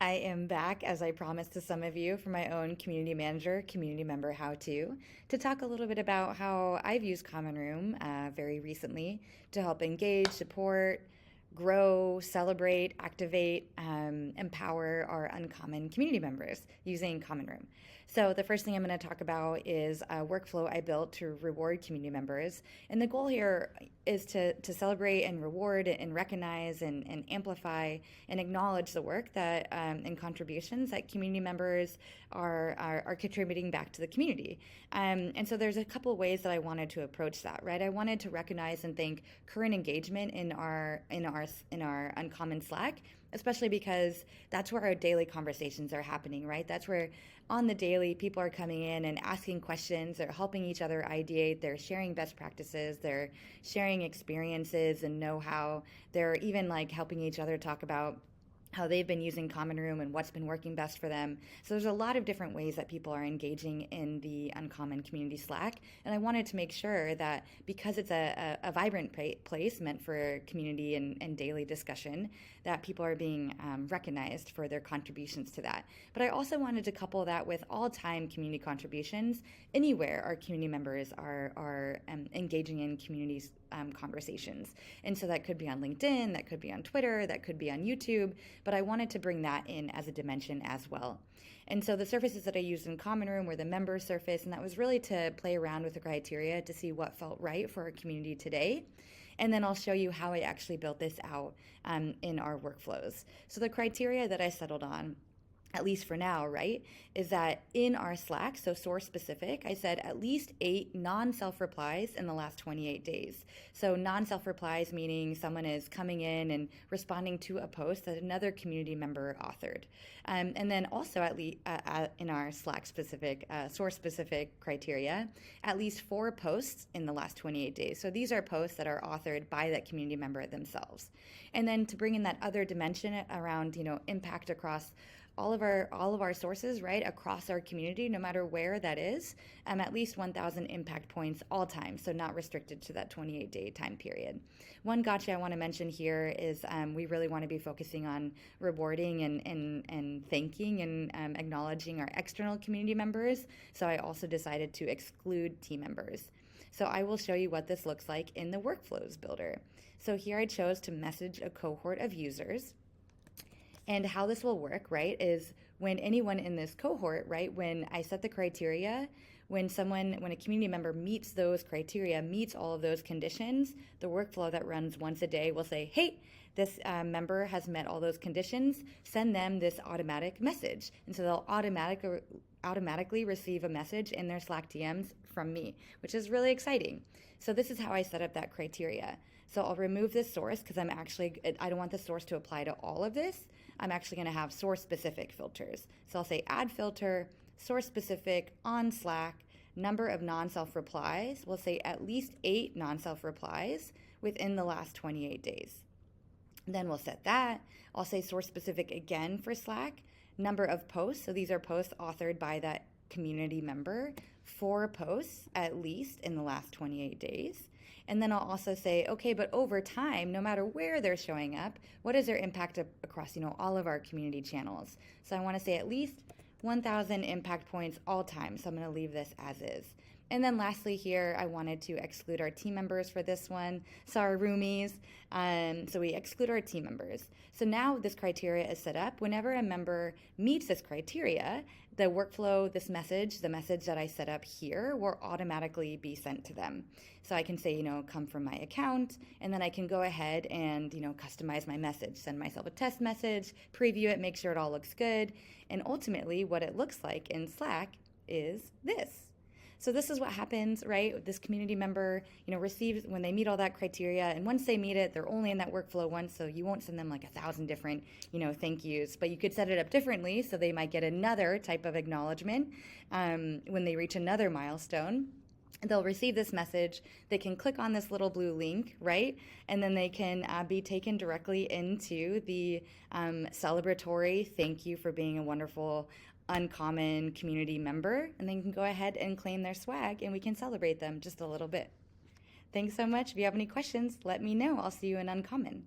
I am back, as I promised to some of you, for my own community manager, community member to talk a little bit about how I've used Common Room very recently to help engage, support, grow, celebrate, activate, empower our uncommon community members using Common Room. So the first thing I'm going to talk about is a workflow I built to reward community members. And the goal here is to celebrate and reward and recognize and amplify and acknowledge the work that and contributions that community members are contributing back to the community. And so there's a couple of ways that I wanted to approach that, right? I wanted to recognize and thank current engagement in our uncommon Slack, especially because that's where our daily conversations are happening, right? That's where on the daily people are coming in and asking questions, they're helping each other ideate, they're sharing best practices, they're sharing experiences and know-how, they're even like helping each other talk about how they've been using Common Room and what's been working best for them. So there's a lot of different ways that people are engaging in the Uncommon Community Slack. And I wanted to make sure that because it's a vibrant place meant for community and daily discussion, that people are being recognized for their contributions to that. But I also wanted to couple that with all-time community contributions anywhere our community members are engaging in communities conversations. And so that could be on LinkedIn, that could be on Twitter, that could be on YouTube, but I wanted to bring that in as a dimension as well. And so the surfaces that I used in Common Room were the member surface, and that was really to play around with the criteria to see what felt right for our community today. And then I'll show you how I actually built this out in our workflows. So the criteria that I settled on, at least for now, right, is that in our Slack, so source specific, I said at least 8 non-self replies in the last 28 days. So non-self replies meaning someone is coming in and responding to a post that another community member authored. And then also at least in our Slack specific, source specific criteria, at least 4 posts in the last 28 days. So these are posts that are authored by that community member themselves. And then to bring in that other dimension around, impact across all of our sources, right, across our community, no matter where that is, at least 1,000 impact points all time, so not restricted to that 28-day time period. One gotcha I want to mention here is we really want to be focusing on rewarding and thanking and acknowledging our external community members, so I also decided to exclude team members. So I will show you what this looks like in the Workflows Builder. So here I chose to message a cohort of users. And how this will work, right, is when anyone in this cohort, right, when I set the criteria, when a community member meets those criteria, meets all of those conditions, the workflow that runs once a day will say, hey, this member has met all those conditions, send them this automatic message. And so they'll automatically receive a message in their Slack DMs from me, which is really exciting. So this is how I set up that criteria. So I'll remove this source because I don't want the source to apply to all of this. I'm actually going to have source-specific filters. So I'll say add filter, source-specific, on Slack, number of non-self replies. We'll say at least 8 non-self replies within the last 28 days. Then we'll set that. I'll say source-specific again for Slack, number of posts. So these are posts authored by that community member, 4 posts at least in the last 28 days. And then I'll also say, okay, but over time, no matter where they're showing up, what is their impact across, all of our community channels? So I want to say at least 1,000 impact points all time. So I'm going to leave this as is. And then lastly here, I wanted to exclude our team members for this one. So our roomies. So we exclude our team members. So now this criteria is set up. Whenever a member meets this criteria, the workflow, the message that I set up here will automatically be sent to them. So I can say, come from my account, and then I can go ahead and, customize my message, send myself a test message, preview it, make sure it all looks good. And ultimately what it looks like in Slack is this. So this is what happens, right? This community member, receives when they meet all that criteria, and once they meet it, they're only in that workflow once, so you won't send them like 1,000 different, thank yous, but you could set it up differently so they might get another type of acknowledgement when they reach another milestone. They'll receive this message, they can click on this little blue link, right? And then they can be taken directly into the celebratory thank you for being a wonderful uncommon community member, and then you can go ahead and claim their swag and we can celebrate them just a little bit. Thanks so much. If you have any questions, let me know. I'll see you in Uncommon.